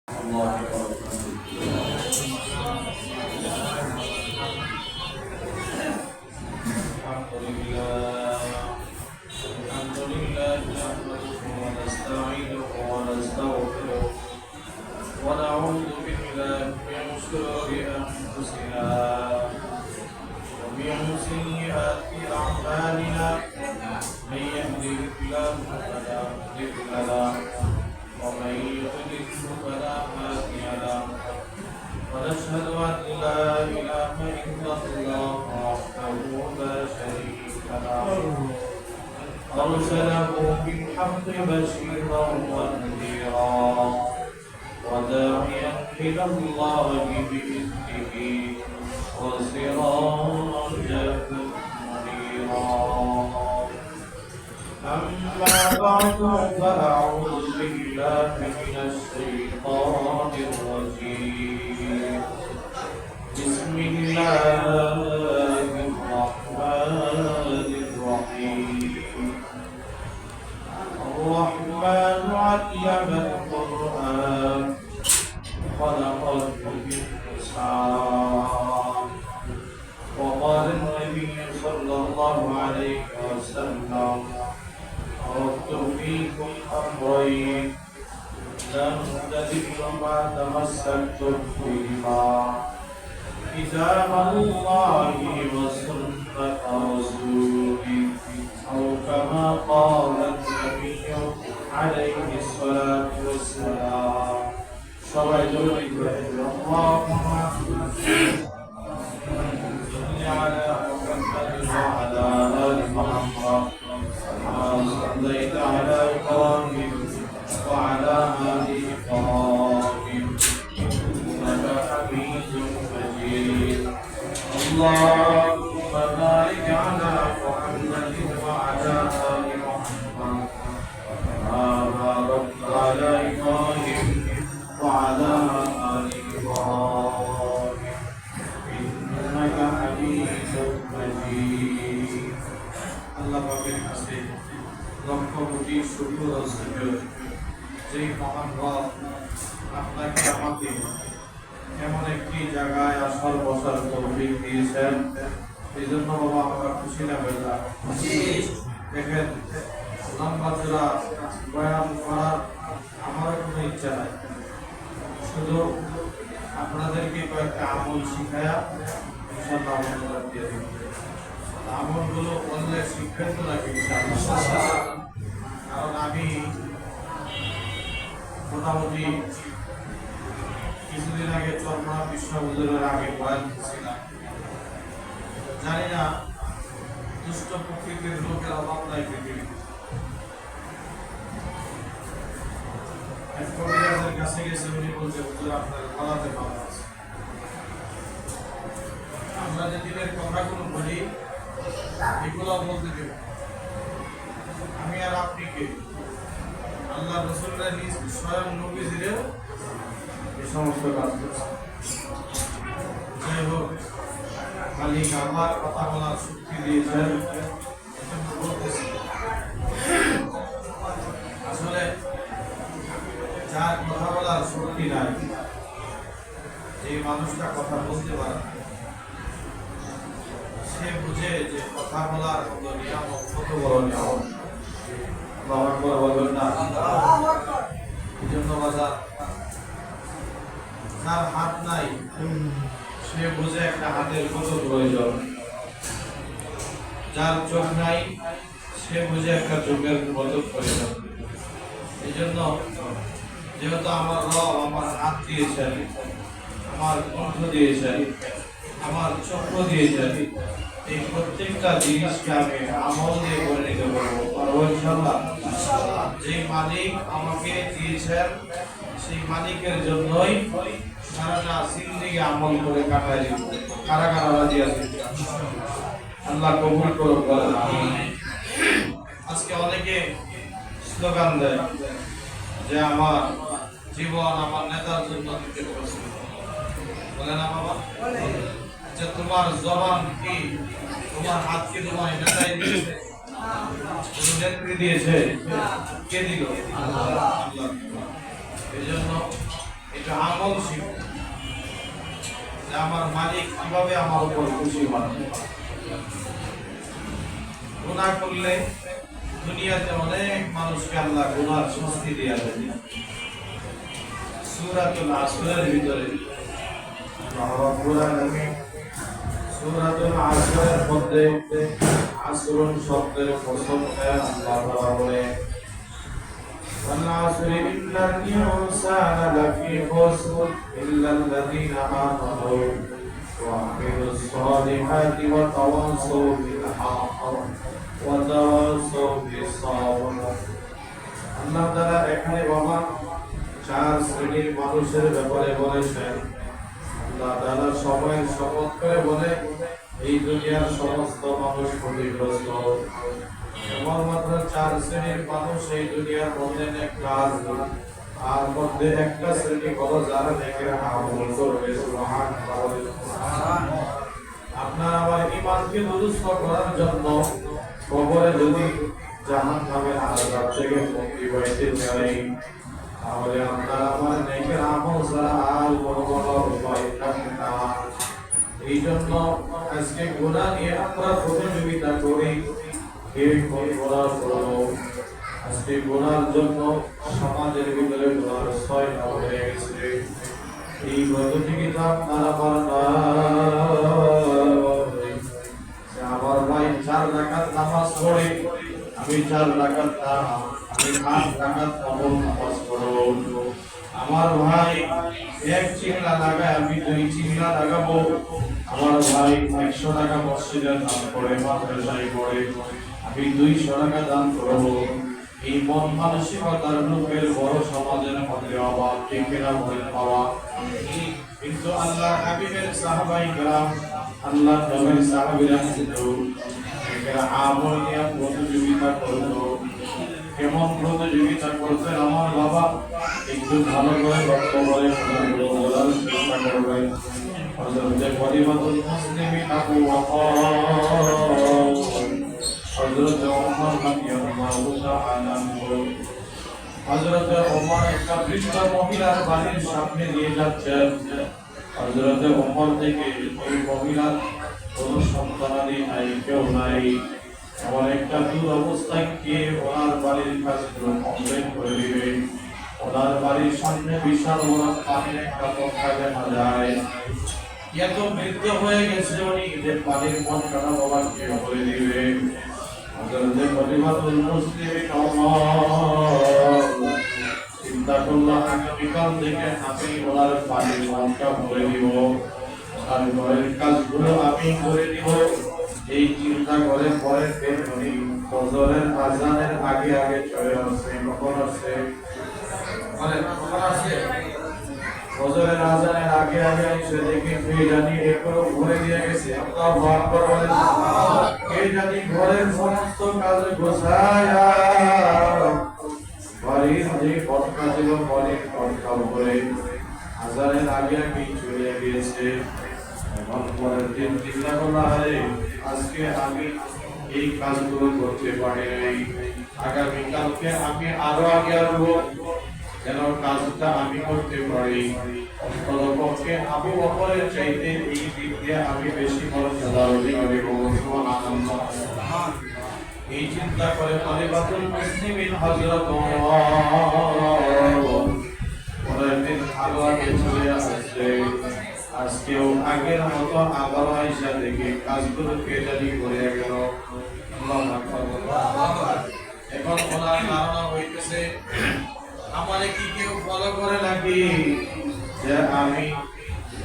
الله وبركاته. الحمد لله نحمده ونستعينه ونستغفره ونعوذ بالله من شرور أنفسنا ومن سيئات أعمالنا من يهده الله فلا مضل له ومن يضلل فلا هادي له ونشهد أن لا إله إلا الله وحده لا شريك له أرسله بالحق بشيرا ونذيرا وداعيا إلى الله بإذنه وسراجا منيرا أما بعد فأعوذ بالله من الشيطان الرجيم بسم الله الرحمن الرحيم الرحمن علم القرآن خلق الإنسان وقال النبي صلى الله عليه وسلم تركت فيكم أمرين لن تضلوا ما تمسكتم بهما كتاب الله وسنة رسوله أو كما قال النبي عليه الصلاة والسلام اللهم صل على محمد وعلى آل محمد كما صليت على إبراهيم وعلى آل إبراهيم إنك حميد مجيد اللهم بارك على محمد وعلى آل محمد كما باركت على إبراهيم وعلى آل إبراهيم إنك حميد مجيد আল্লাহ পাকের কাছে লক্ষ কোটি শুকর ও সুজুদ যে মহান রব আপনাকে আমাকে এমন একটি জায়গায় আসার বসার তৌফিক দিয়েছেন এই জন্য বাবা আমরা খুশি না হইলাম দেখেন লম্বা চূড়া বয়ান করার আমার কোনো ইচ্ছা নাই শুধু আপনাদেরকে কয়েকটা আমল শিখায়া ইনশাআল্লাহ আমরা দিয়ে দিব আমলগুলো বললে শিখবেন তো নাকি কারণ আমি মোটামুটি কিছুদিন আগে চরমনা বিশ্ববিদ্যালয়ের আগে বয়ান দিচ্ছিলাম জানি না দুষ্ট প্রকৃতির লোকের অভাব নাই পৃথিবী এক কবিরাজের কাছে গেছে উনি বলছে হুজুর আপনার গলাতে ভালো আছে আমরা যে দিনের কথাগুলো বলি এগুলো বলতে দেব আমি আর আপনি কে আল্লাহ রাসূলুল্লাহ স্বয়ং নবীজিরেও এই সমস্ত কাজ করছে যাই হোক মালিক আমার কথা বলার শক্তি দিয়েছেন আসলে যার কথা বলার শক্তি নাই যে মানুষটা কথা বলতে পারে সে বুঝে যে কথা বলার মতো নিয়ামত কত বড় নিয়ামত বাবার পর বলবেন না এই জন্য বাজার যার হাত নাই সে বুঝে একটা হাতের কত প্রয়োজন যার চোখ নাই সে বুঝে একটা চোখের কত প্রয়োজন এই জন্য যেহেতু আমার রব আমার হাত দিয়েছেন আমার কণ্ঠ দিয়েছেন আমার চক্ষু দিয়েছেন এই প্রত্যেকটা জিনিসকে আমি আমল দিয়ে পরিণত করবো পারবো ইনশাআল্লাহ যে মালিক আমাকে দিয়েছেন সেই মালিকের জন্যই সারাটা জিন্দেগি আমল করে কাটাই দিব কারা কারা রাজি আছে আল্লাহ কবুল করুক বলেন আমিন আজকে অনেকে স্লোগান দেয় যে আমার জীবন আমার নেতার জন্য দিতে প্রস্তুত বলে না বাবা যে তোমার জবান কি তোমার হাত কি তোমার নেতাই দিয়েছে নেত্রী দিয়েছে কে দিল আল্লাহ। এই জন্য এটা আমল শিখবে যে আমার মালিক কিভাবে আমার উপর খুশি হন। গুনাহ করলে দুনিয়াতে অনেক মানুষকে আল্লাহ গুনার শাস্তি দিয়ে দেন। সূরাতুল আসরের ভিতরে আল্লাহ রাব্বুল আলামিন সূরাতুল আসরের মধ্যে আসরুন শব্দের কসম করে আল্লাহ তাআলা বলেন والعصر إن الإنسان لفي خسر إلا الذين آمنوا وعملوا الصالحات وتواصوا بالحق وتواصوا بالصبر। আল্লাহ তাআলা এখানে বাবা চার শ্রেণীর মানুষের ব্যাপারে বলেছেন। আল্লাহ তাআলা সবাই শপথ করে বলে এই দুনিয়ার সমস্ত মানুষ ক্ষতিগ্রস্ত। কেবলমাত্র চার শ্রেণীর মানুষ এই দুনিয়ার মধ্যে কাজ আর মধ্যে একটা শ্রেণী হলো যারা নেকের আমল করবে। সুবহানাল্লাহ। আপনার আমার ঈমানকে দুরুস্ত করার জন্য কবরে যদি জাহান্নামের আযাব থেকে মুক্তি পাইতে চাই তাহলে আপনার আমার নেকের আমল ছাড়া আর কোনো উপায় থাকে না। এই জন্য আজকে গুনাহ নিয়ে আমরা প্রতিযোগিতা করি। আজকে গুনার জন্য সমাজের ভিতরে গুনার ছয় হয়ে গেছে। এই প্রতিযোগিতা আমার ভাই 4 রাকাত নামাজ পড়ে আমি 4 রাকাত আমি 5 রাকাত কবর নামাজ পড়ব। আমার ভাই এক চিংড়া লাগায় আমি 2 চিংড়া লাগাবো। আমার ভাই 100 টাকা মসজিদে দান করে মাদ্রাসায় পড়ে আমি 200 টাকা দান করব। এই মন মানসিকতার লোকের বড় সমাজের মধ্যে অভাব ঠিক না বলে পাওয়া। কিন্তু আল্লাহ হাবিবের সাহাবায়ে কেরাম আল্লাহ নবীর সাহাবীরা কিন্তু এরা আমল নিয়ে প্রতিযোগিতা করতো। কেমন প্রতিযোগিতা করতেন আমার বাবা একটু ভালো করে লক্ষ্য করে বলার চেষ্টা করবেন। হযরত খলিফাতুল মুসলিমিন আবু ওয়াক্কাস হযরত ওমর রাদিয়াল্লাহু তাআলা হযরত ওমর একটা বৃদ্ধ মহিলার বাড়ির সামনে দিয়ে যাচ্ছেন। হযরত ওমর থেকে ওই মহিলার কোনো সন্তানাদি নাই, কেউ নাই। এমন একটা দুরবস্থায় কে ওনার বাড়ির কাজগুলো কমপ্লিট করে দিবে। ওনার বাড়ির সামনে বিশাল বড় পানির একটা পথা দেখা যায়। এত বৃদ্ধ হয়ে গেছে উনি যে পানির পথটা বাবা কে করে দিবে। হযরত খলিফাতুল মুসলিমিন ওমর চিন্তা করলো আগামীকাল থেকে আমি ওনার পানির পথটা ভরে দিব, আর ঘরের কাজগুলো আমি করে দিব। এই চিন্তা করে পরের দিন উনি ফজরের আযানের আগে আগে চলে আসে। কখন আসে? ফজরের আযানের আগে আগে এসে দেখে কে জানি একটু ঘুরে দিয়ে গেছে। আল্লাহু আকবার বলেন। কে জানি ঘরের সমস্ত কাজ গোছায়া বাড়ির যে পটকা ছিল বাড়ির পটকা উপরে আযানের আগে আগে চলে গিয়েছে। এখন পরের দিন চিন্তা করলো আরে আজকে আমি এই কাজগুলো করতে পারি নাই, আগামীকালকে আমি আরো আগে আসবো যেন কাজটা আমি করতে পারি। অন্ততপক্ষে আবু বকরের চাইতে এই দিক দিয়ে আমি বেশি মর্যাদা অধিকারী হব। সুবহানাল্লাহ। এই চিন্তা করে খলিফাতুল মুসলিমিন হযরত ওমর পরের দিন আরো আগে চলে আসছে। আজকেও আগের মতো আবার আয়েশা দেখে কাজগুলো কে জানি করে গেল। আল্লাহু আকবার। এখন ওনার ধারণা হইতেছে আমারে কি কেউ ফলো করে নাকি যে আমি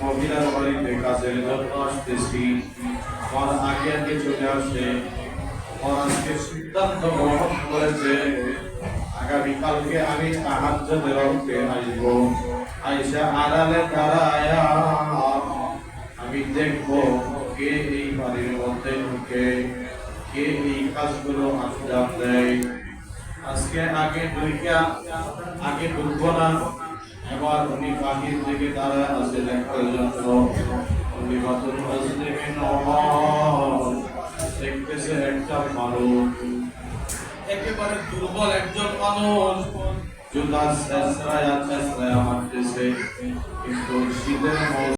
মহিলার বাড়িতে কাজের জন্য আসতেছি। আমার আগে আগে চলে আসে। আজকে সিদ্ধান্ত গ্রহণ করেছে আগামীকালকে আমি তাহাজ্জুদের রক্তে আসবো। আয়েশা আড়ালে দাঁড়ায় আমি দেখবো কে এই বাড়ির মধ্যে ঢুকে কে এই কাজগুলো আঞ্জাম দেয়। আজকে আগে ঢুকবো না। এবার উনি বাহির থেকে দাঁড়ায় আছে দেখার জন্য। খলিফাতুল মুসলিমিন ওমর দেখতেছে একটা মানুষ, একেবারে দুর্বল একজন মানুষ, জুতা ছেঁচড়ায়া ছেঁচড়ায়া হাঁটতেছে, কিন্তু শীতের মৌসুম